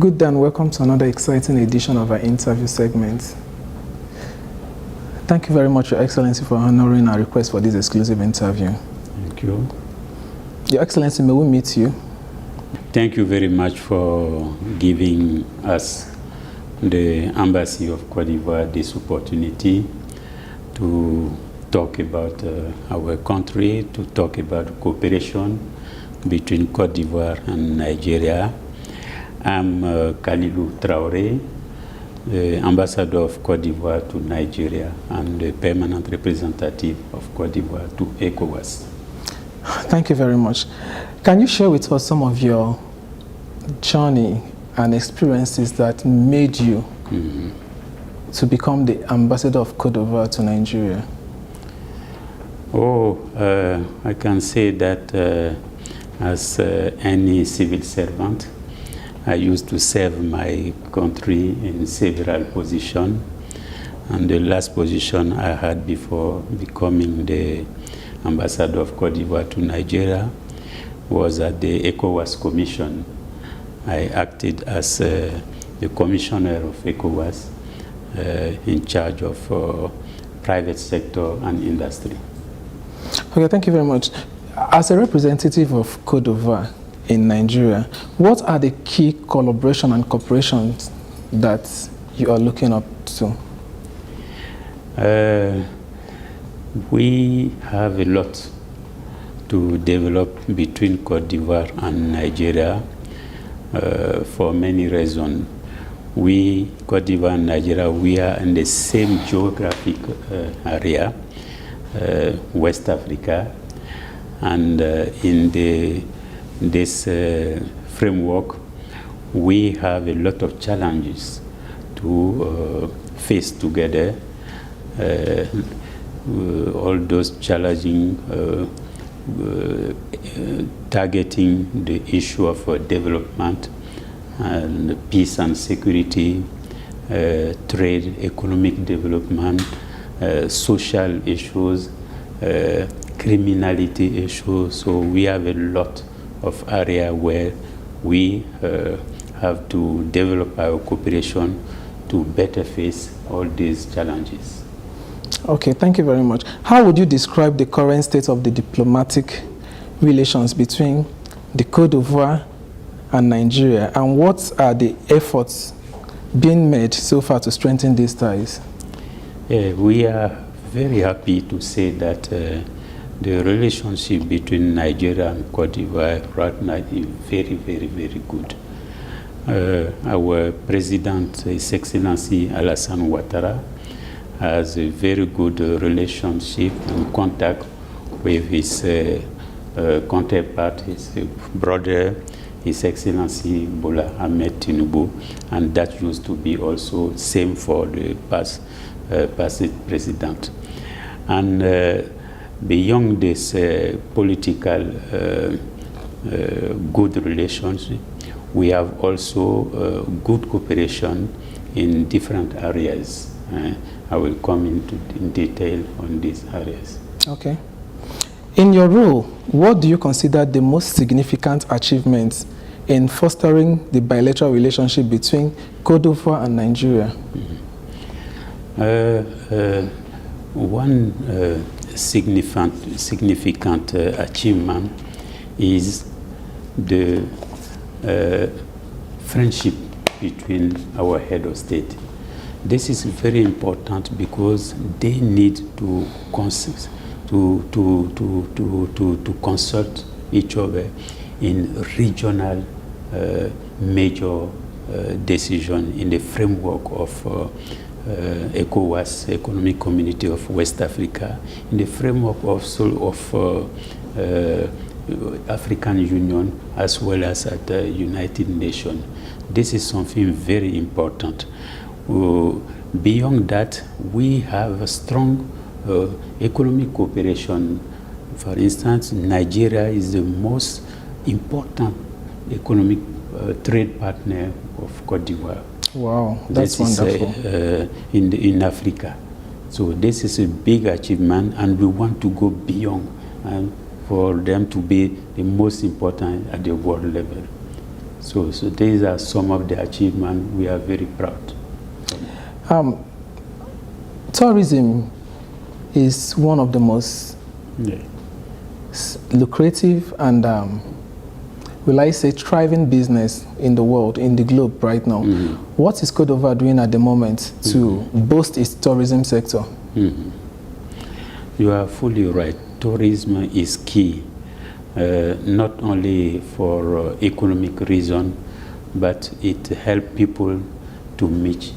Good day and welcome to another exciting edition of our interview segment. Thank you very much, Your Excellency, for honoring our request for this exclusive interview. Thank you. Your Excellency, may we meet you? Thank you very much for giving us, the Embassy of Côte d'Ivoire, this opportunity to talk about our country, to talk about cooperation between Côte d'Ivoire and Nigeria. I'm Kalilou TRAORE, the Ambassador of Côte d'Ivoire to Nigeria and the Permanent Representative of Côte d'Ivoire to ECOWAS. Thank you very much. Can you share with us some of your journey and experiences that made you to become the Ambassador of Côte d'Ivoire to Nigeria? I can say that as any civil servant, I used to serve my country in several positions, and the last position I had before becoming the Ambassador of Côte d'Ivoire to Nigeria was at the ECOWAS Commission. I acted as the Commissioner of ECOWAS in charge of private sector and industry. Okay, thank you very much. As a representative of Côte d'Ivoire in Nigeria, what are the key collaboration and cooperations that you are looking up to? We have a lot to develop between Côte d'Ivoire and Nigeria for many reasons. We, Côte d'Ivoire and Nigeria, we are in the same geographic area, West Africa, and in this framework, we have a lot of challenges to face together. All those challenging, targeting the issue of development and peace and security, trade, economic development, social issues, criminality issues. So we have a lot of area where we have to develop our cooperation to better face all these challenges. Okay, thank you very much. How would you describe the current state of the diplomatic relations between the Côte d'Ivoire and Nigeria, and what are the efforts being made so far to strengthen these ties? We are very happy to say that the relationship between Nigeria and Côte d'Ivoire right now is very, very, very good. Our President, His Excellency Alassane Ouattara, has a very good relationship and contact with his counterpart, his brother, His Excellency Bola Ahmed Tinubu, and that used to be also same for the past president. And beyond this political good relationship, we have also good cooperation in different areas. I will come in detail on these areas. Okay. In your role, what do you consider the most significant achievements in fostering the bilateral relationship between Côte d'Ivoire and Nigeria? One significant achievement is the friendship between our head of state. This is very important because they need to consult each other in regional major decision in the framework of ECOWAS, Economic Community of West Africa, in the framework also of African Union, as well as at the United Nations. This is something very important. Beyond that, we have a strong economic cooperation. For instance, Nigeria is the most important economic trade partner of Côte d'Ivoire. Wow, that's wonderful. In Africa. So this is a big achievement, and we want to go beyond for them to be the most important at the world level. So these are some of the achievements we are very proud. Tourism is one of the most lucrative and, will I say, thriving business in the world, in the globe right now. What is Côte d'Ivoire doing at the moment to boost its tourism sector? You are fully right. Tourism is key, not only for economic reason, but it helps people to meet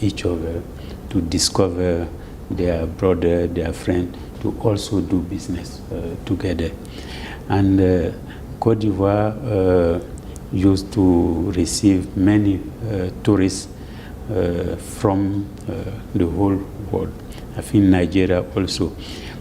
each other, to discover their brother, their friend, to also do business together. And Côte d'Ivoire used to receive many tourists from the whole world. I think Nigeria also.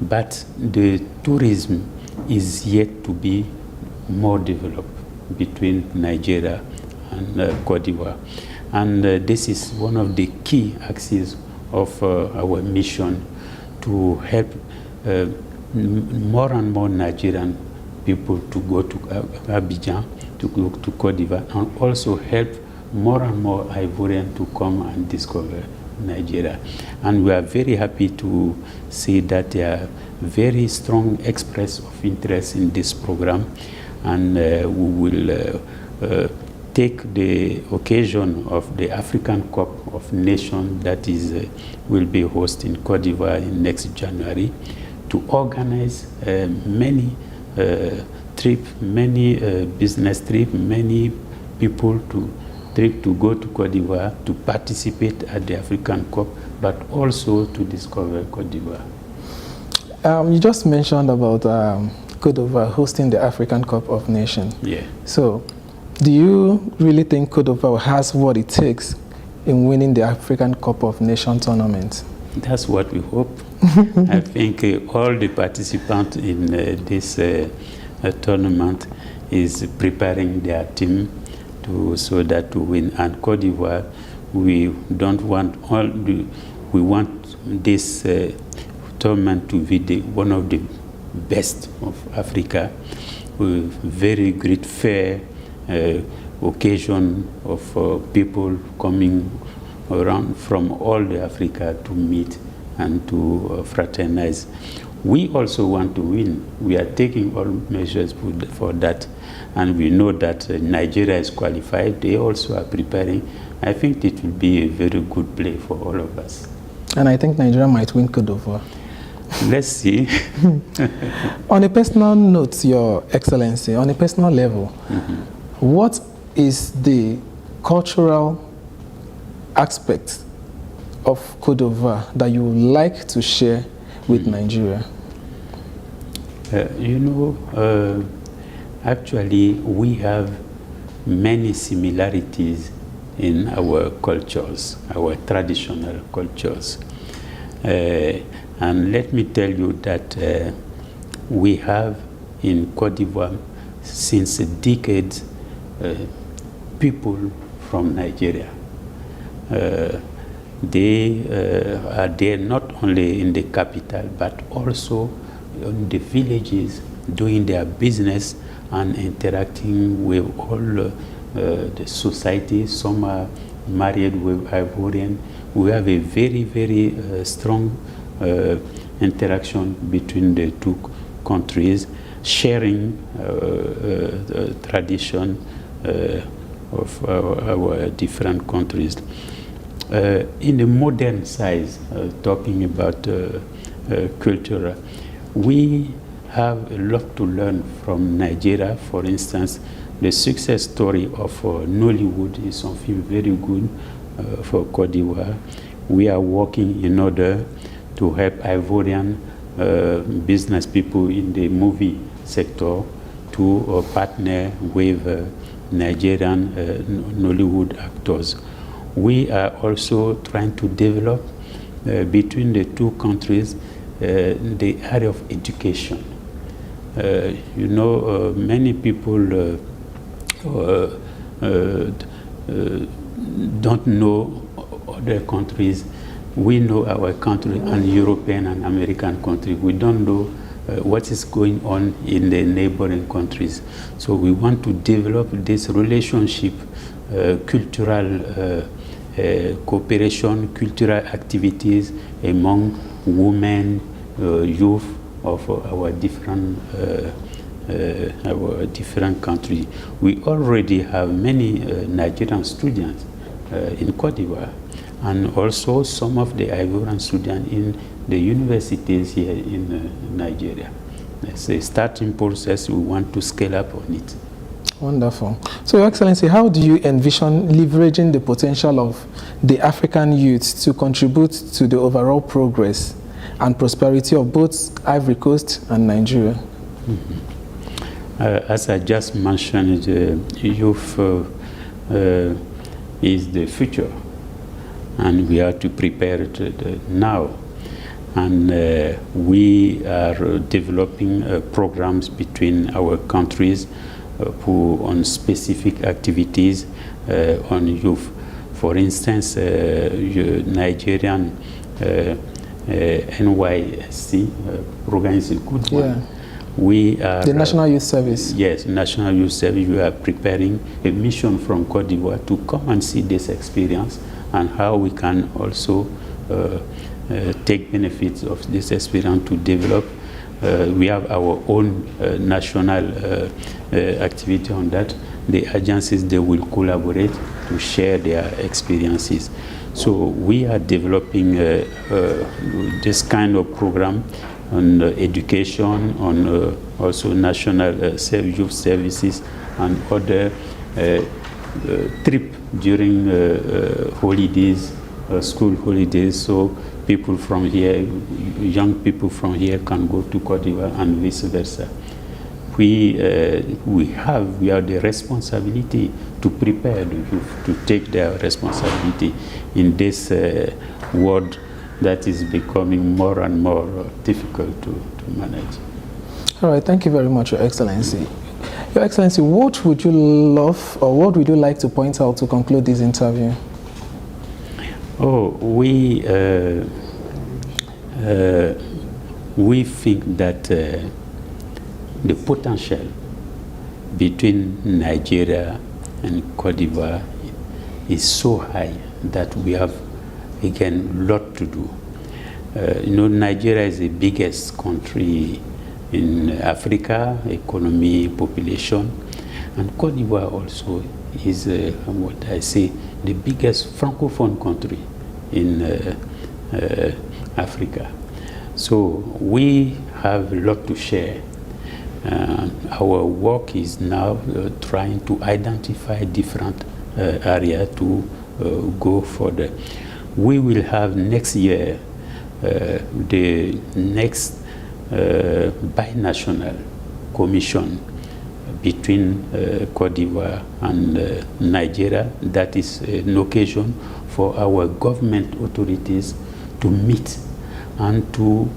But the tourism is yet to be more developed between Nigeria and Côte d'Ivoire. And this is one of the key axes of our mission, to help more and more Nigerian people to go to Abidjan, to go to Côte d'Ivoire, and also help more and more Ivorians to come and discover Nigeria. And we are very happy to see that there are very strong express of interest in this program, and we will take the occasion of the African Cup of Nations that will be hosted in Côte d'Ivoire in next January, to organize many trips, many business trips, many people to go to Côte d'Ivoire to participate at the African Cup, but also to discover Côte d'Ivoire. You just mentioned about Côte d'Ivoire hosting the African Cup of Nations. Yeah. So, do you really think Côte d'Ivoire has what it takes in winning the African Cup of Nations tournament? That's what we hope. I think all the participants in this tournament is preparing their team so that to win. And Côte d'Ivoire, we want this tournament to be one of the best of Africa, with very great fair occasion of people coming around from all the Africa to meet and to fraternize. We also want to win. We are taking all measures for that, and we know that Nigeria is qualified. They also are preparing. I think it will be a very good play for all of us. And I think Nigeria might win Côte d'Ivoire. Let's see. On a personal note, Your Excellency, on a personal level, what is the cultural aspect of Côte d'Ivoire that you would like to share with Nigeria? Actually, we have many similarities in our cultures, our traditional cultures. And let me tell you that we have in Côte d'Ivoire, since decades, people from Nigeria. They are there not only in the capital, but also in the villages, doing their business and interacting with all the society. Some are married with Ivorian. We have a very, very strong interaction between the two countries, sharing tradition of our different countries. In the modern size, talking about culture, we have a lot to learn from Nigeria. For instance, the success story of Nollywood is something very good for Côte d'Ivoire. We are working in order to help Ivorian business people in the movie sector to partner with Nigerian Nollywood actors. We are also trying to develop between the two countries the area of education. Many people don't know other countries. We know our country and European and American country. We don't know what is going on in the neighboring countries. So we want to develop this relationship, cultural cooperation, cultural activities among women, youth of our different countries. We already have many Nigerian students in Côte d'Ivoire, and also some of the Ivorian students in the universities here in Nigeria. It's a starting process. We want to scale up on it. Wonderful. So, Your Excellency, how do you envision leveraging the potential of the African youth to contribute to the overall progress and prosperity of both Ivory Coast and Nigeria? Mm-hmm. As I just mentioned, youth is the future, and we are to prepare it now. And we are developing programs between our countries on specific activities on youth. For instance, Nigerian NYSC program is a good one. Yeah. We are the National Youth Service. Yes, National Youth Service. We are preparing a mission from Côte d'Ivoire to come and see this experience and how we can also take benefits of this experience to develop. We have our own national activity on that. The agencies, they will collaborate to share their experiences. So we are developing this kind of program on education, on also national youth services and other trip during holidays, school holidays. So people from here, young people from here can go to Côte d'Ivoire and vice versa. We have the responsibility to prepare the youth to take their responsibility in this world that is becoming more and more difficult to manage. All right, thank you very much, Your Excellency. Your Excellency, what would you love or what would you like to point out to conclude this interview? Oh, we think that the potential between Nigeria and Côte d'Ivoire is so high that we have, again, a lot to do. Nigeria is the biggest country in Africa, economy, population, and Côte d'Ivoire also is, what I say, the biggest francophone country in Africa. So we have a lot to share. Our work is now trying to identify different areas to go further. We will have next year the next binational commission between Côte d'Ivoire and Nigeria. That is an occasion for our government authorities to meet and to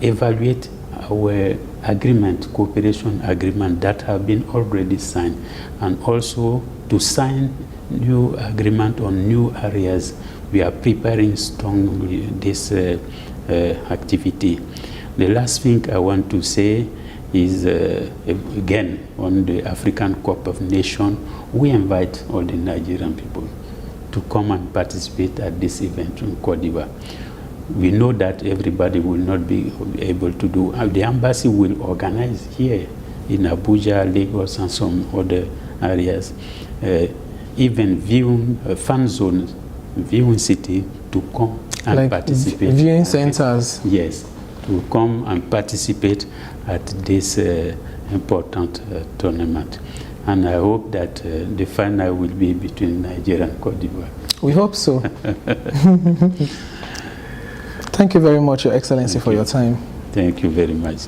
evaluate our agreement, cooperation agreement that have been already signed, and also to sign new agreement on new areas. We are preparing strongly this activity. The last thing I want to say is, again, on the African Cup of Nations, we invite all the Nigerian people to come and participate at this event in Côte d'Ivoire. We know that everybody will not be able to do. The embassy will organize here in Abuja, Lagos, and some other areas, even viewing fan zones, viewing city to come and like participate. Viewing centers. Yes, to come and participate at this important tournament. And I hope that the final will be between Nigeria and Côte d'Ivoire. We hope so. Thank you very much, Your Excellency, for your time. Thank you very much.